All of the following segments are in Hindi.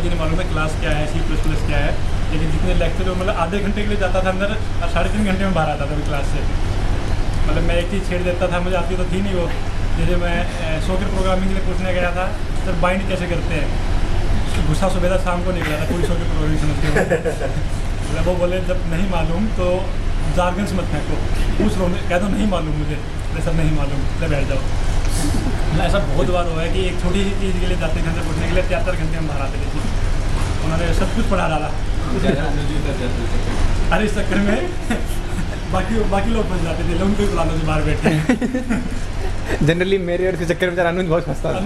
मुझे नहीं मालूम है क्लास क्या है, C++ क्या है, लेकिन जितने लेक्चर मतलब आधे घंटे के लिए जाता था अंदर और 3.5 घंटे में बाहर आता था क्लास से। मतलब मैं एक चीज़ छेड़ देता था, मुझे आती तो थी नहीं वो। जैसे मैं सॉकेट प्रोग्रामिंग के लिए पूछने गया था सर बाइंड कैसे करते हैं, गुस्सा सुबह था शाम को निकला था पूरी सॉकेट प्रोग्रामिंग समझ के। मतलब वो बोले जब नहीं मालूम तो जार्गन्स मत फेंको, पूछ लो, कह दो नहीं मालूम मुझे, सर नहीं मालूम, ले बैठ जाओ। मतलब ऐसा बहुत बार हुआ है कि एक छोटी सी चीज़ के लिए जाते घंटे पूछने के लिए 4 घंटे हम बाहर आते थे। उन्होंने सब कुछ पढ़ा डाला। अरे इस चक्कर में बाकी लोग फंस जाते थे, लोग कोई बुला लो बाहर बैठे। जनरली मेरे और इसके चक्कर में अनुज बहुत फंसता था।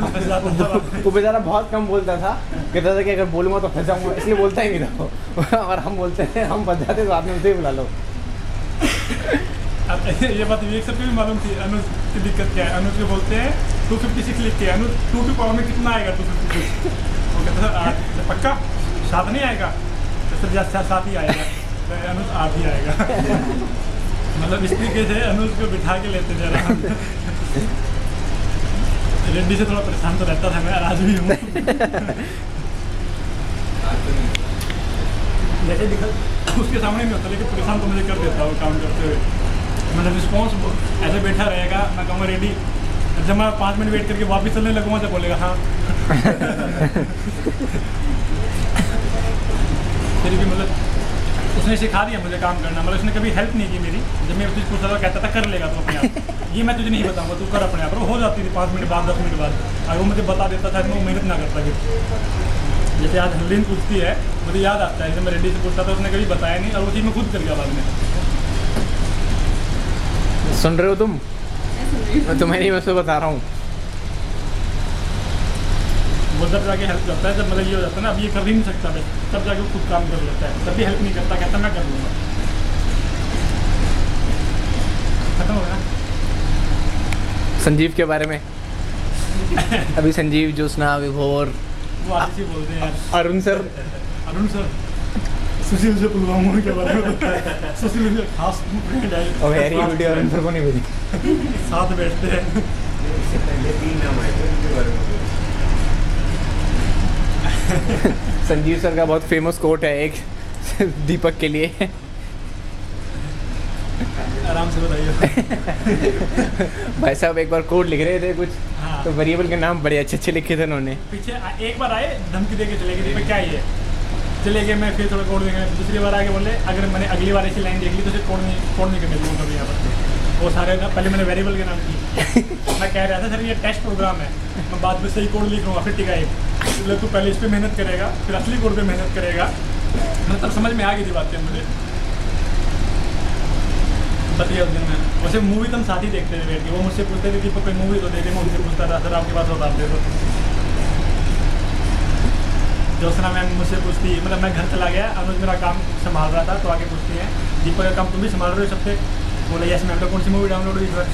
वो बेचारा बहुत कम बोलता था, कहता था कि अगर बोलूँगा तो फंस जाऊँगा, इसलिए बोलता ही नहीं था। और हम बोलते थे, हम फंस जाते तो आपने उसे ही बुला लो। अब ये बात ये सबको भी मालूम थी अनुज की दिक्कत क्या है। अनुज को बोलते हैं 256 लिख के, अनुज 2 की पावर में कितना आएगा 256? वो कहता था 8। पक्का 7 नहीं आएगा? तो सर 7 ही आएगा। तो अनुज 8 ही आएगा। मतलब इस तरीके से अनुज को बिठा के लेते थे आराम से। रेड्डी से थोड़ा परेशान तो रहता था मैं, आज भी हूँ। जैसे दिखा उसके सामने नहीं होता, लेकिन परेशान तो मुझे कर देता वो काम करते हुए। मतलब रिस्पॉन्स ऐसे बैठा रहेगा, मैं कहूँगा रेडी, जब मैं 5 मिनट वेट करके वापस चलने लगूँगा तो बोलेगा हाँ। फिर भी मतलब उसने सिखा दिया मुझे काम करना, मतलब उसने कभी हेल्प नहीं की मेरी। जब मैं कुछ पूछता था कहता था कर लेगा तो अपने आप, ये मैं तुझे नहीं बताऊँगा, तू कर अपने आप। और हो जाती थी 5 मिनट बाद 10 मिनट बाद, अगर वो मुझे बता देता था मैं मेहनत ना करता। फिर जैसे आज हल्दीन पूछती है, मुझे याद आता है जब मैं रेड्डी से पूछता था उसने कभी बताया नहीं, और वो चीज़ मैं खुद कर गया बाद में। सुन रहे हो तुम? तुम्हें नहीं, मैं उसको बता रहा हूँ। वो जब जाके हेल्प करता है, जब मतलब ये हो जाता है ना अब ये कर ही नहीं सकता बस, तब जाके वो खुद काम कर लेता है, तब भी हेल्प नहीं करता, कहता मैं कर लूँगा। खत्म हो गया। संजीव के बारे में अभी संजीव, ज्योत्सना, विभोर, वो आशीष ही बोलते हैं यार। अरुण सर, सुशील से पुलवामा के बारे में। सुशील मुझे खास फ्रेंड है। और यार ये वीडियो अरुण सर को नहीं भेजी। साथ बैठते हैं। संजीव सर का बहुत फेमस कोट है एक दीपक के लिए। आराम से बताइए। भाई साहब एक बार कोड लिख रहे थे कुछ, हाँ। तो वेरिएबल के नाम बड़े अच्छे लिखे थे उन्होंने। पीछे एक बार आए धमकी दे के चले गए, क्या ये चले गए। मैं फिर थोड़ा कोड देंगे, दूसरी बार आके बोले अगर मैंने अगली बार ऐसी लाइन देख ली तो फिर कोड नहीं करने दूँगा कभी यहाँ पर। वो सारे ना पहले मैंने वेरिएबल के नाम की। मैं कह रहा था सर ये टेस्ट प्रोग्राम है, मैं बाद में सही कोड लिख लूँगा, फिर टिका एक इसलिए तू पहले इस पर मेहनत करेगा फिर असली कोड पे मेहनत करेगा। मैं तब समझ में आ गई थी बातें मुझे। बताइए उस दिन में वैसे मूवी तो हम साथ ही देखते थे बैठ के। वो मुझसे पूछते थे कि कोई मूवी तो देखे, मैं उनसे पूछता था सर आपके पास बता दे तो। ज्योत्सना मैम मुझसे पूछती, मतलब मैं घर चला गया, अनुज मेरा काम संभाल रहा था तो आके पूछती है दीपक का काम तुम भी संभाल रहे हो सबसे? बोले यस मैम, तो कौन सी मूवी डाउनलोड हुई इस बार?